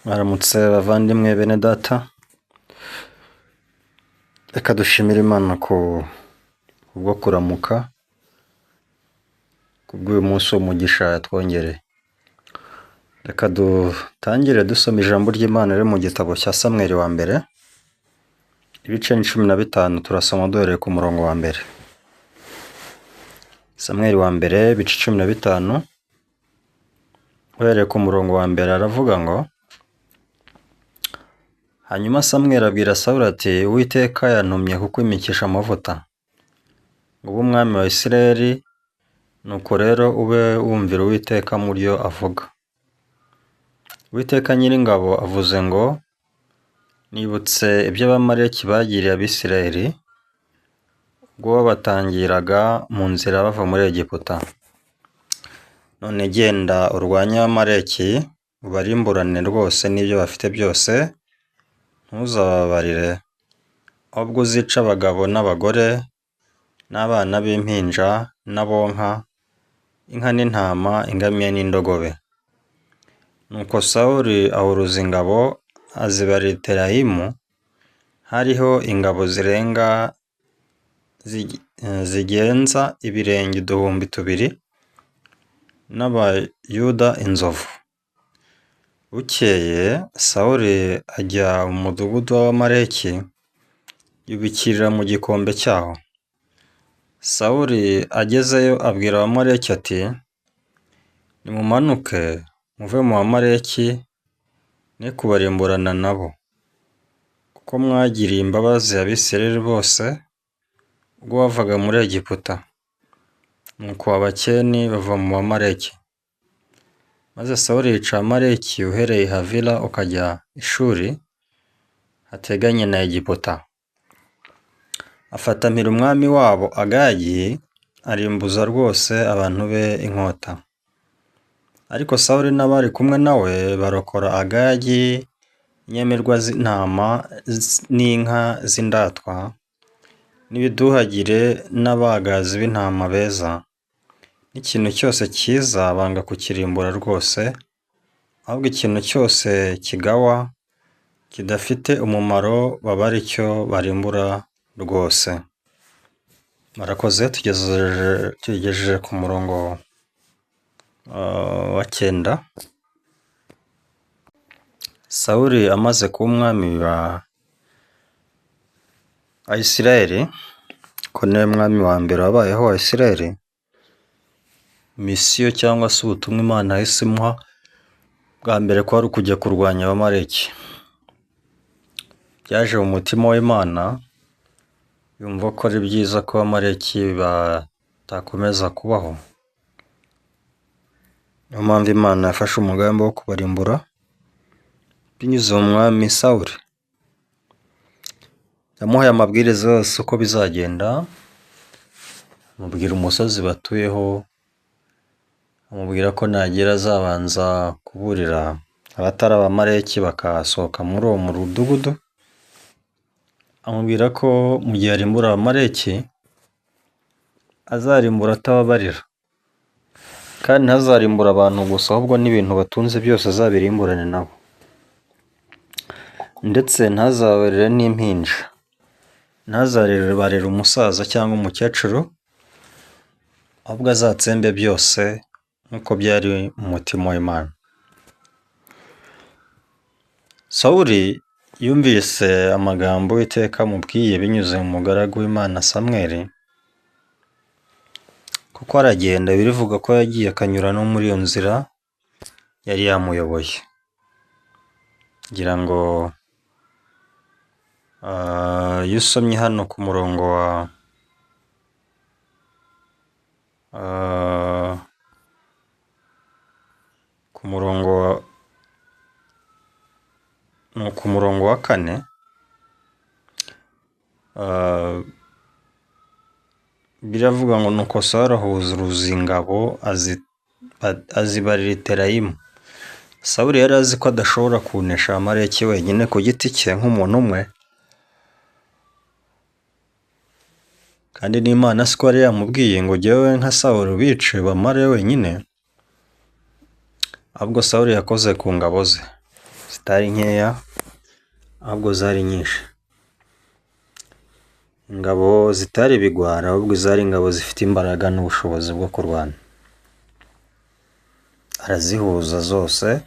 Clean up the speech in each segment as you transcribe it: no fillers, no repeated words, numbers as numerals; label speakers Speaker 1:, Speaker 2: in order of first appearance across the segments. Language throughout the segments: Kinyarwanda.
Speaker 1: Mwaramutse bavandimwe bene data, reka dushimire Imana kubwo kuramuka, kubw'uyu munsi w'umugisha yatwongereye. Reka dutangire dusoma ijambo ry'Imana riri mu gitabo cya Samweli wa mbere, ibice 15 turasoma duhereye ku murongo wa mbere. Samweli wa mbere ibice 15 uhereye ku murongo wa mbere aravuga ngo: hanyuma Samweli abwira Sawuli ati, Uwiteka yantumye kukwimikisha amavuta ngo ube umwami wa Isirayeli, nuko rero ube wumvira Uwiteka mu byo avuga. Uwiteka Nyiringabo avuze ngo, nibutse ibyo Abamaleki bagiriye Abisirayeli ubwo babatangiraga mu nzira bava muri Egiputa. None genda urwanye Abamaleki ubarimburane rwose n'ibyo bafite byose, ntuzababarire, ahubwo uzice abagabo n'abagore n'abana b'impinja n'abonka, inka n'intama, ingamiya n'indogobe. Nuko Sawuli ahuruza ingabo azibarira i Telayimu, hariho ingabo zirenga zigenza ibirenge 2,000 n'Abayuda inzovu. Bukeye Sawuli ajya mu mudugudu w'Abamaleki yubikirira mu gikombe cyaho. Sawuli agezeyo abwira Abamaleki ati, nimumanuke muve mu Bamaleki ne kubarimburana nabo, kuko mwagiriye imbabazi Abisirayeli bose ubwo bavaga muri Egiputa. Nuko Abakeni bava mu Bamaleki. Maze Sawuli yica Abamaleki uhereye i Havila ukajya i Shuri hateganye na Egiputa. Afata mpiri umwami wabo Agagi, arimbuza rwose abantu be inkota. Ariko Sawuli n'abari kumwe nawe barokora Agagi, inyamirwa z'intama n'inka z'indatwa, n'ibiduhagire n'abagazi b'intama beza, n'ikintu cyose cyiza banga kukirimbura rwose, ahubwo ikintu cyose kigawa kidafite umumaro baba ari cyo barimbura rwose. Murakoze. Tugejeje ku murongo wa 9. Sawuli amaze kuba umwami wa Isirayeli, ko niwe mwami wa mbere wabayeho wa Isirayeli, misiyo cyangwa se ubutumwa Imana yahise imuha bwa mbere kwari ukujya kurwanya Abamaleki. Byaje mu mutima w'Imana, yumva ko ari byiza ko Abamaleki batakomeza kubaho. Niyo mpamvu Imana yafashe umugambi wo kubarimbura binyuze mu mwami Sawuli. Yamuhaye amabwiriza yose uko bizagenda, amubwira umusozi batuyeho, amubwira ko nagera azabanza kuburira abatari Abamaleki bakasohoka muri uwo mudugudu, amubwira ko mu gihe arimbura Abamaleki azarimbura atababarira, kandi ntazarimbura abantu gusa, ahubwo n'ibintu batunze byose azabirimburane nabo, ndetse ntazabarire n'impinja, ntazabarire umusaza cyangwa umukecuru, ahubwo azatsembe byose nk'uko byari mu mutima w'Imana. Sawuli yumvise amagambo Uwiteka amubwiye binyuze mu mugaragu w'Imana Samweli, kuko aragenda, birivuga ko yagiye akanyura no muri iyo nzira yari yamuyoboye. Ngira ngo iyo usomye hano ku murongo wa 4, biravuga ngo nuko Sawuli ahuruza ingabo azibarira i Telayimu. Sawuli yari azi ko adashobora kunesha Abamaleki wenyine ku giti cye nk'umuntu umwe, kandi n'Imana siko yari yamubwiye ngo jyewe nka Sawuli bice bamare wenyine, ahubwo Sawuli yakoze ku ngabo ze. zitari nkeya ahubwo zari nyinshi. Ingabo zitari ibigwari ahubwo zari ingabo zifite imbaraga n'ubushobozi bwo kurwana. Arazihuza zose,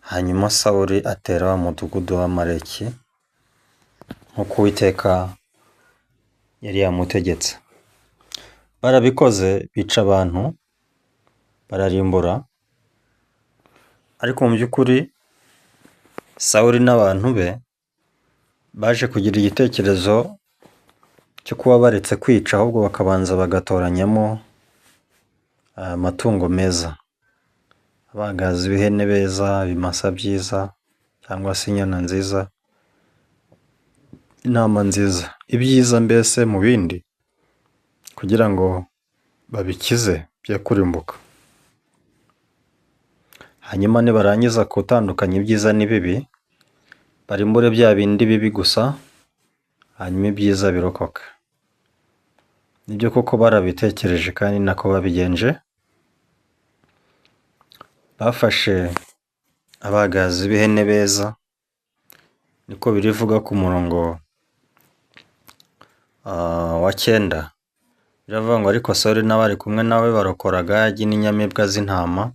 Speaker 1: hanyuma Sawuli atera wa mudugudu w'Amaleki nk'uko Uwiteka yari yamutegetse. Barabikoze, bica abantu, bararimbura, ariko mu by'ukuri Sawuli n'abantu be baje kugira igitekerezo cyo kuba baretse kwica, ahubwo bakabanza bagatoranyamo amatungo meza, abagazi b'ihene beza, ibimasa byiza, cyangwa se inyana nziza, intama nziza, ibyiza mbese mu bindi, kugira ngo babikize bye kurimbuka. Hanyuma nibarangiza gutandukanya ibyiza n'ibibi, barimbure bya bindi bibi gusa, hanyuma ibyiza birokoke. Nibyo koko barabitekereje kandi nako babigenje. Bafashe abagazi b'ihene beza, niko birivuga ku murongo wa 9. Biravuga ngo ariko Sawuli n'abari kumwe nawe barokora Agagi n'inyamibwa z'intama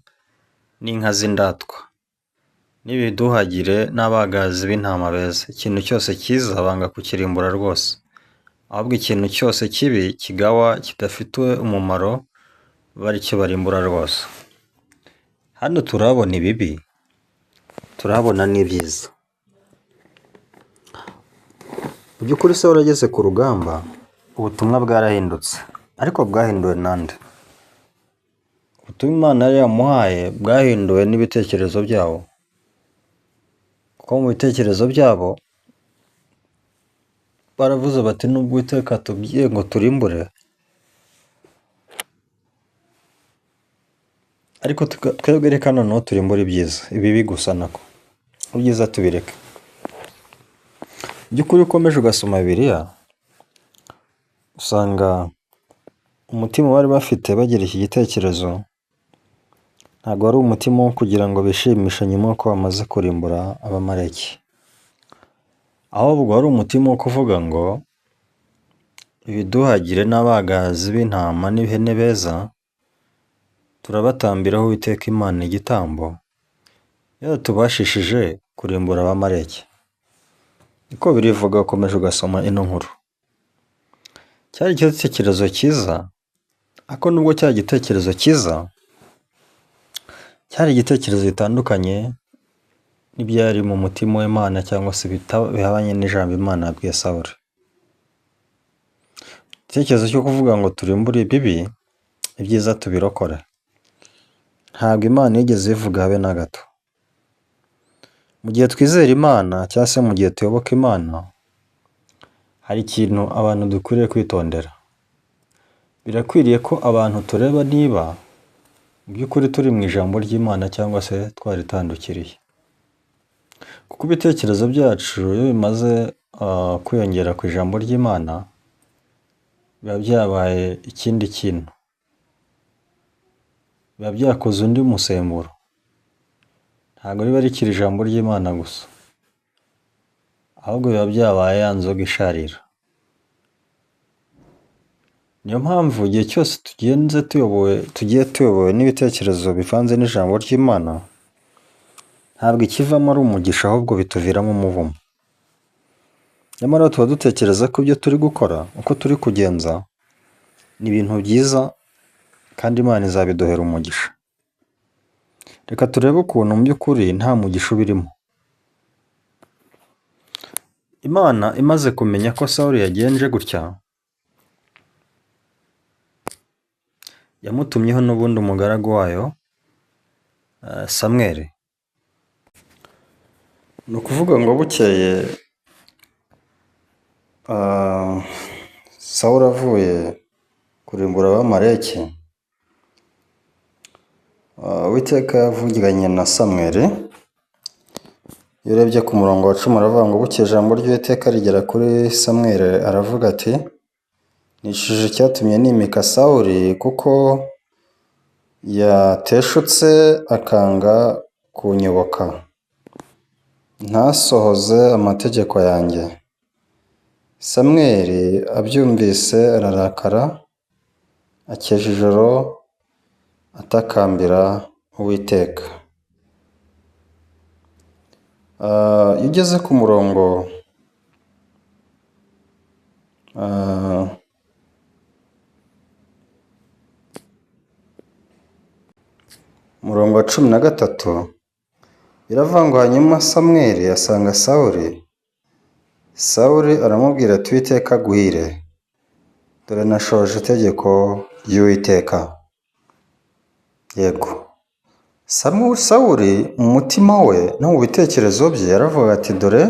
Speaker 1: n'inka z'indatwa n'ibiduhagire n'abagazi b'intama beza. Ikintu cyose cyiza banga kukirimbura rwose, ahubwo ikintu cyose kibi kigawa kidafite umumaro baricyo barimbura rwose. Hano turabona ibibi, turabona n'ibyiza. Mu by'ukuri Sawuli ageze ku rugamba, ubutumwa bwarahindutse, ariko bwahinduwe nande? Ubutumwa Imana yari yamuhaye bwahinduwe n'ibitekerezo byabo, kuko mu bitekerezo byabo baravuze bati nubwo Uwiteka atubwiye ngo turimbure, ariko twebwe reka noneho turimbure ibyiza, ibibi gusa nako, ibyiza tubireke. By'ukuri ukomeje ugasoma Bibiliya, usanga umutima bari bafite bagira iki gitekerezo ntabwo ari umutima wo kugira ngo bishimishe nyuma yuko bamaze kurimbura Abamaleki, ahubwo ari umutima wo kuvuga ngo ibiduhagire n'abagazi b'intama n'ihene beza turabatambiraho Uwiteka Imana igitambo iyo tubashishije kurimbura Abamaleki. Niko birivuga, ukomeje ugasoma ino nkuru. Cyari igitekerezo cyiza, ariko nubwo cyari igitekerezo cyiza, cyari igitekerezo gitandukanye n'ibyari mu mutima w'Imana, cyangwa se bihabanye n'ijambo Imana yabwiye Sawuli. Igitekerezo cyo kuvuga ngo turimbure ibibi, ibyiza tubirokore, ntabwo Imana yigeze ivuga habe na gato. Mu gihe twizera Imana cyangwa se mu gihe tuyoboka Imana, hari ikintu abantu dukwiriye kwitondera. Birakwiriye ko abantu tureba niba mu by'ukuri turi mu ijambo ry'Imana cyangwa se twaritandukiriye, kuko ibitekerezo byacu iyo bimaze kwiyongera ku ijambo ry'Imana biba byabaye ikindi kintu, biba byakoze undi musemburo, ntabwo riba rikiri ijambo ry'Imana gusa, ahubwo biba byabaye ya nzoga isharira. Niyo mpamvu igihe cyose tugiye tuyobowe n'ibitekerezo bivanze n'ijambo ry'Imana, ntabwo ikivamo ari umugisha, ahubwo bituviramo umuvumo. Nyamara tuba dutekereza ko ibyo turi gukora, uko turi kugenza, ni ibintu byiza kandi Imana izabiduhera umugisha. Reka turebe ukuntu mu by'ukuri nta mugisha ubirimo. Imana imaze kumenya ko Sawuli yagenje gutya, yamutumyeho n'ubundi umugaragu wayo Samweli. Ni ukuvuga ngo bukeye Sawuli avuye kurimbura Abamaleki, Uwiteka yavuganye na Samweli. Iyo urebye ku murongo wa 10 aravuga ngo bukeye ijambo ry'Uwiteka rigera kuri Samweli, aravuga ati nishije icyatumye nimika Sawuli, kuko yateshutse akanga kunyoboka, ntasohoze amategeko yanjye. Samweli abyumvise ararakara, akesha ijoro atakambira Uwiteka. Iyo ugeze ku murongo umurongo wa 13 biravuga ngo hanyuma Samweli asanga Sawuli aramubwira ati Uwiteka aguhire, dore nashoje itegeko ry'Uwiteka. Yego, Sawuli mu mutima we no mu bitekerezo bye yaravuga ati dore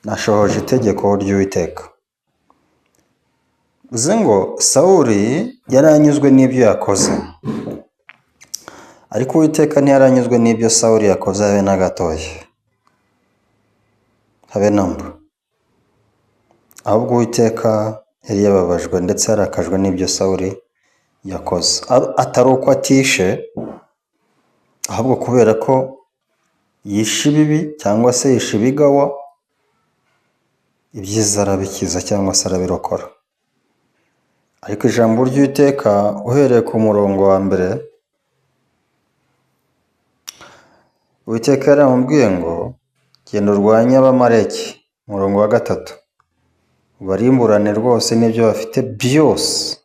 Speaker 1: nashohoje itegeko ry'Uwiteka. Bivuze ngo Sawuli yari anyuzwe n'ibyo yakoze, ariko Uwiteka ntiyaranyuzwe n'ibyo Sawuli yakoze habe na gatoya, habe namba. Ahubwo Uwiteka yari yababajwe ndetse yarakajwe n'ibyo Sawuli yakoze, atari uko atishe, ahubwo kubera ko yishe ibibi cyangwa se yishe ibigawa, ibyiza arabikiza cyangwa se arabirokora. Ariko ijambo ry'Uwiteka uhereye ku murongo wa mbere, Uwiteka yaramubwiye ngo genda urwanye Abamaleki. Umurongo wa 3, ubarimburane rwose n'ibyo bafite byose,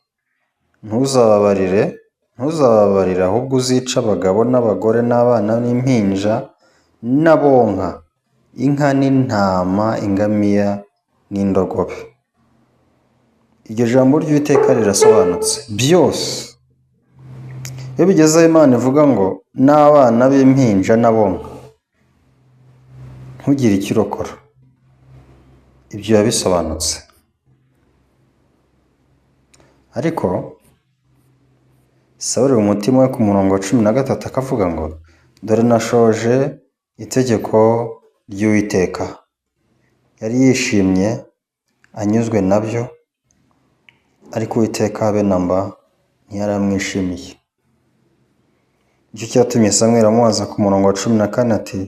Speaker 1: ntuzababarire ahubwo uzica abagabo n'abagore n'abana n'impinja n'abonka, inka n'intama, ingamiya n'indogobe. Iryo jambo ry'Uwiteka rirasobanutse byose. Iyo bigezeho Imana ivuga ngo n'abana b'impinja n'abonka, ntugire icyo urokora, ibyo biba bisobanutse. Ariko Sawuli mu mutima we ku murongo wa 13 akavuga ngo dore nashoje itegeko ry'Uwiteka. Yari yishimye anyuzwe nabyo, ariko Uwiteka habe namba ntiyaramwishimiye. Icyo cyatumye Samweli amubaza ku murongo wa 14 ati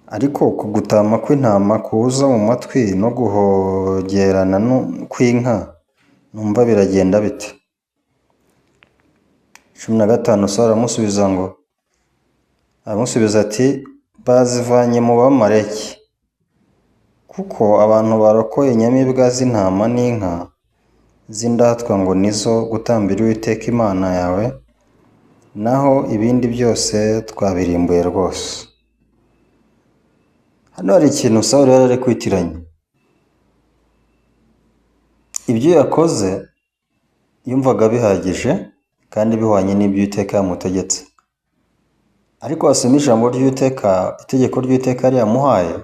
Speaker 1: ariko kugutama kw'intama kuza mu matwi no guhogerana kw'inka numva biragenda bite? 15 Sawuli aramusubiza ati bazivanye mu Bamaleki, kuko abantu barokoye inyamibwa z'intama n'inka z'indatwa ngo nizo gutambira Uwiteka Imana yawe, naho ibindi byose twabirimbuye rwose. Hano hari ikintu Sawuli yari ari kwitiranya. Ibyo yakoze yumvaga bihagije kandi bihwanye n'ibyo Uwiteka yamutegetse, ariko wasoma ijambo ry'Uwiteka, itegeko ry'Uwiteka yari yamuhaye,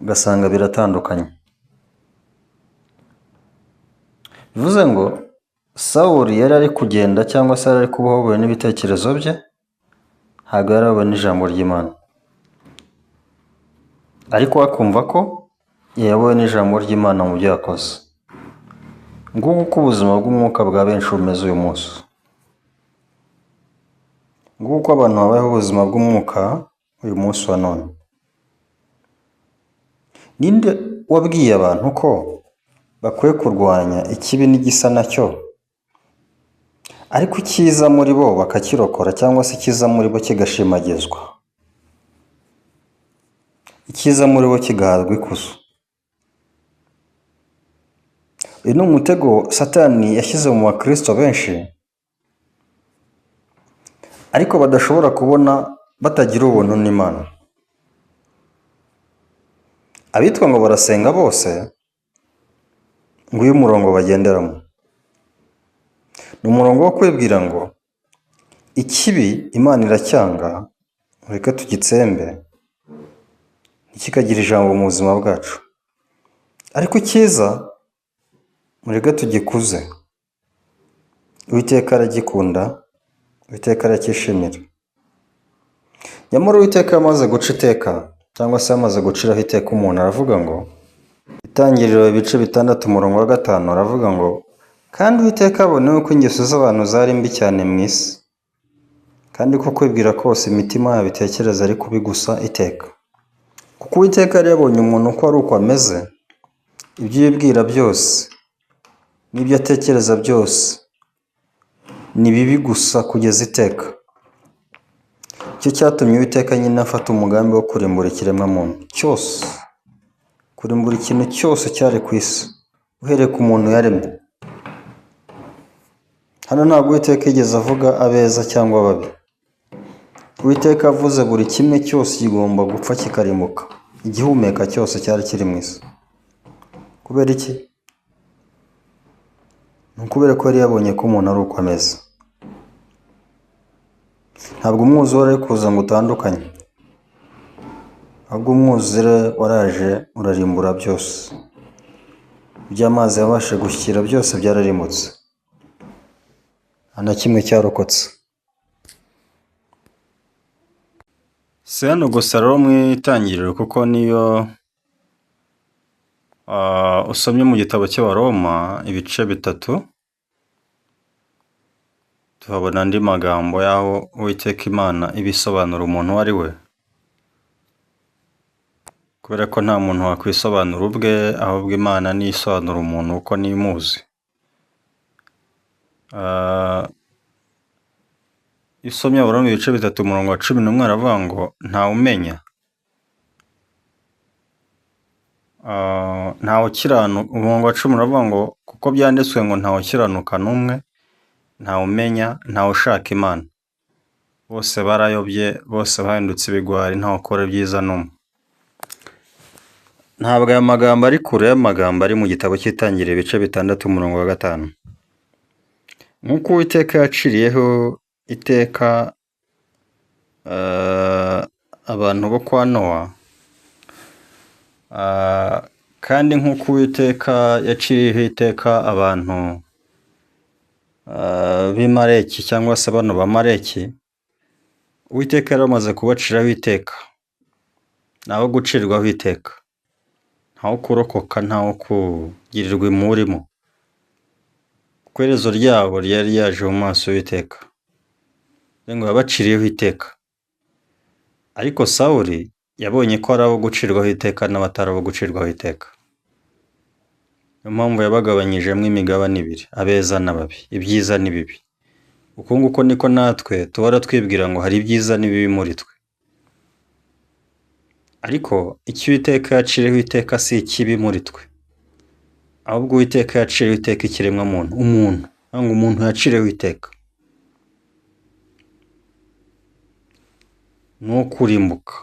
Speaker 1: ugasanga biratandukanye. Bivuze ngo Sawuli yari ari kugenda cyangwa se yari ari kubaho ayobowe n'ibitekerezo bye, ntabwo yari ayobowe n'ijambo ry'Imana. Ariko akumva ko yayobowe n'ijambo ry'Imana mu byo yakoze. Nguko uko ubuzima bw'umwuka bwa benshi bumeze uyu munsi. Nguko uko abantu babayeho ubuzima bw'umwuka uyu munsi wa none. Ninde wabwiye abantu ko bakwiye kurwanya ikibi n'igisa nacyo, ariko icyiza muri bo bakakirokora cyangwa se icyiza muri bo kigashimagizwa, icyiza muri bo kigahabwa ikuzo? Uyu ni umutego Satani yashyize mu bakristo benshi, ariko badashobora kubona batagira ubuntu n'Imana. Abitwa ngo barasenga bose, ngo uyu murongo bagenderamo ni umurongo wo kwibwira ngo ikibi Imana iracyanga, mureke tugitsembe ntikikagira ijambo mu buzima bwacu, ariko icyiza mureke tugikuze. Uwiteka aragikunda, Uwiteka aracyishimira. Nyamara Uwiteka yamaze guca iteka cyangwa se yamaze guciraho iteka umuntu, aravuga ngo Itangiriro ibice 6 umurongo wa 5 aravuga ngo kandi Uwiteka abonewe ko ingeso z'abantu zari mbi cyane mu isi, kandi ko kwibwira kose imitima yabo itekereza ari kubi gusa iteka. Kuko Uwiteka yari yabonye umuntu ko ari uko ameze, ibyo yibwira byose n'ibyo atekereza byose ni bibi gusa kugeza iteka. Icyo cyatumye Uwiteka nyine afata umugambi wo kurimbura ikiremwamuntu cyose, kurimbura ikintu cyose cyari ku isi, uhereye ku muntu yaremye. Hano ntabwo Uwiteka yigeze avuga abeza cyangwa ababi. Uwiteka avuze buri kimwe cyose kigomba gupfa kikarimbuka. Igihumeka cyose cyari kiri mu isi. Kubera iki? Ni ukubera ko yari yabonye ko umuntu ari uko ameze. Ntabwo umwuzure wari kuza ngo utandukanye, ahubwo umwuzure waraje urarimbura byose. Ibyo amazi yabashije gushyikira byose byararimutse, nta na kimwe cyarokotse. Si hano gusa rero mu itangiriro, kuko niyo usomye mu gitabo cy'Abaroma ibice 3, tuhabona andi magambo y'aho Uwiteka Imana ibisobanura umuntu uwo ari we. Kubera ko nta muntu wakwisobanura ubwe, ahubwo Imana niyo isobanura umuntu uko niyo imuzi. Isomye Abaroma ibice 3 umurongo wa 11 aravuga ngo ntawumenya, ntawukiranuka. Umurongo wa 10 uravuga ngo kuko byanditswe ngo ntawukiranuka n'umwe, ntawumenya, ntawushaka Imana. Bose barayobye, bose bahindutse ibigwari, ntawukora ibyiza n'umwe. Ntabwo aya magambo ari kure y'amagambo ari mu gitabo cy'Itangiriro ibice 6 umurongo wa 5. Nk'uko Uwiteka yaciriyeho iteka abantu bo kwa Nowa, kandi nk'uko Uwiteka yaciriyeho iteka abantu b'Imaleki cyangwa se bano b'Amaleki, Uwiteka yari amaze kubaciraho iteka. Naho gucirwaho iteka, ntawo kurokoka, ntawo kugirirwa imurimo. Kuko iherezo ryabo ryari yaje mu maso y'Uwiteka, ngo yabaciriyeho iteka. Ariko Sawuli yabonye ko ari abo gucirwaho iteka n'abatari abo gucirwaho iteka. Niyo mpamvu yabagabanyijemo imigabane 2, abeza n'ababi, ibyiza n'ibibi. Uko nguko niko natwe tubara twibwira ngo hari ibyiza n'ibibi muri twe. Ariko icyo Uwiteka yaciriyeho iteka si ikibi muri twe, ahubwo Uwiteka yaciriyeho iteka ikiremwamuntu, umuntu. Ngo umuntu yaciriyeho iteka n'uwo kurimbuka,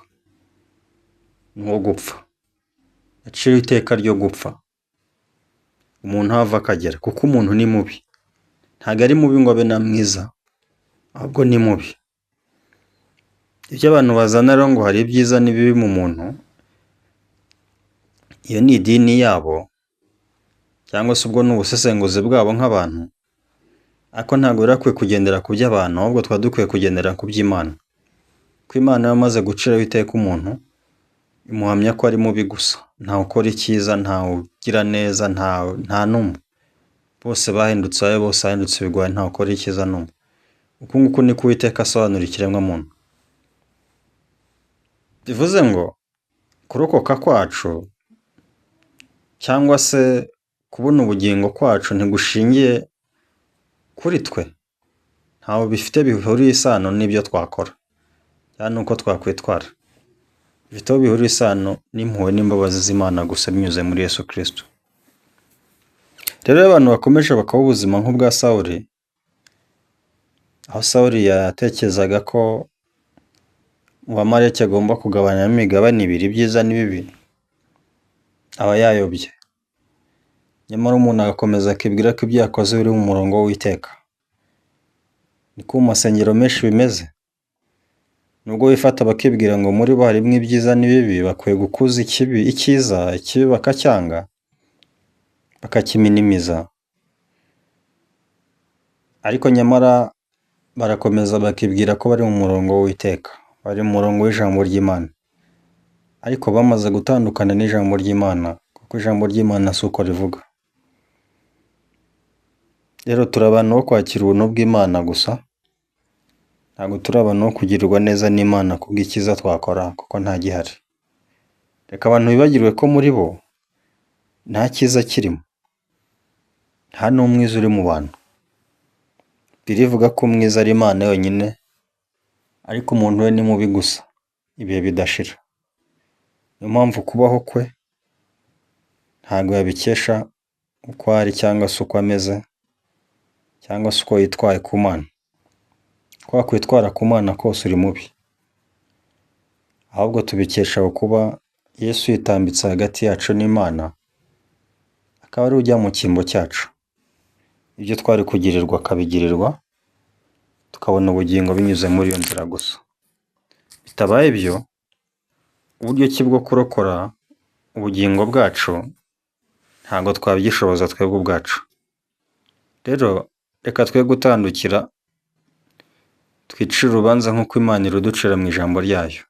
Speaker 1: n'uwo gupfa. Yaciriyeho iteka ryo gupfa, umuntu hava akagera, kuko umuntu ni mubi. Ntabwo ari mubi ngo abe na mwiza, ahubwo ni mubi. Ibyo abantu bazana rero ngo hari ibyiza n'ibibi mu muntu, iyo ni idini yabo, cyangwa se ubwo ni ubusesenguzi bwabo nk'abantu. Ariko ntabwo birakwiye kugendera ku by'abantu, ahubwo twa dukwiye kugendera ku by'Imana. Ko Imana yamaze guciraho iteka umuntu, imuhamya ko ari mubi gusa, ntawe ukora icyiza, ntawe ugira neza, nta n'umwe. Bose bahindutse abe, bose bahindutse ibigwari, ntawe ukora icyiza n'umwe. Uku nguku niko Uwiteka asobanura ikiremwamuntu. Bivuze ngo kurokoka kwacu cyangwa se kubona ubugingo kwacu ntigushingiye kuri twe, ntawe bifite bihuriye isano n'ibyo twakora cyangwa uko twakwitwara. Bifite aho bihuriye isano n'impuhwe n'imbabazi z'Imana gusa binyuze muri Yesu Kristo. Rero iyo abantu bakomeje bakabaho ubuzima nk'ubwa Sawuli, aho Sawuli yatekerezaga ko Uwamaleki agomba kugabanya imigabane 2, ibyiza n'ibibi, aba yayobye. Nyamara umuntu agakomeza akibwira ko ibyo yakoze biri mu murongo w'Uwiteka. Niko mu masengero menshi bimeze. Nubwo bifata bakibwira ngo muri bo harimo ibyiza n'ibibi, bakwiye gukuza ikibi bakacyanga, bakakiminimiza. Ariko nyamara barakomeza bakibwira ko bari mu murongo w'Uwiteka, bari mu murongo w'ijambo ry'Imana. Ariko bamaze gutandukana n'ijambo ry'Imana, kuko ijambo ry'Imana si uko rivuga. Rero turi abantu bo kwakira ubuntu bw'Imana gusa, ntabwo turi abantu bo kugirirwa neza n'Imana kubw'icyiza twakora kuko nta gihari. Reka abantu bibagirwe ko muri bo nta cyiza kirimo, nta n'umwiza uri mu bantu. Bibiliya ivuga ko umwiza ari Imana yonyine, ariko umuntu we ni mubi gusa, ibihe bidashira. Niyo mpamvu kubaho kwe ntabwo yabikesha uko ari cyangwa se uko ameze, cyangwa se uko yitwaye ku Mana. Uko wakwitwara ku Mana kose uri mubi, ahubwo tubikesha kuba Yesu yitambitse hagati yacu n'Imana, akaba ari ujya mu cyimbo cyacu. Ibyo twari kugirirwa akabigirirwa, tukabona ubugingo binyuze muri iyo nzira gusa. Bitabaye ibyo, uburyo ki bwo kurokora ubugingo bwacu ntabwo twabyishoboza twebwe ubwacu. Rero reka twe gutandukira, twicire urubanza nk'uko Imana iruducira mu ijambo ryayo.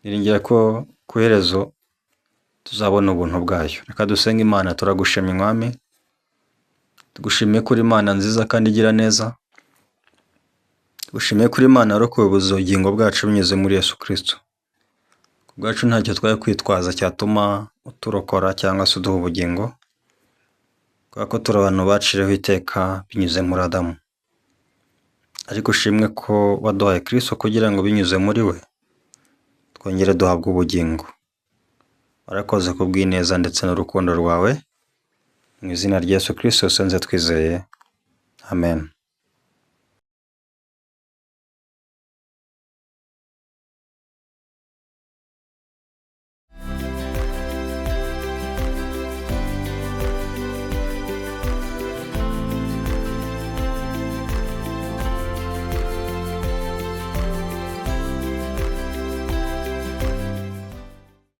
Speaker 1: Niringira ko ku iherezo tuzabona ubuntu bwayo. Reka dusenge Imana. Turagushimye Mwami, tugushimiye kuri Imana nziza kandi igira neza, tugushimiye kuri Imana yarokoye ubugingo bwacu binyuze muri Yesu Kristo. Ku bwacu ntacyo twari kwitwaza cyatuma uturokora cyangwa se uduha ubugingo, kubera ko turi abantu baciriweho iteka binyuze muri Adamu. Ariko ushimwe ko waduhaye Kristo kugira ngo binyuze muri we twongere duhabwe ubugingo. Warakoze kubw'ineza ndetse n'urukundo rwawe, mu izina rya Yesu Kristo senze twizeye. Amen.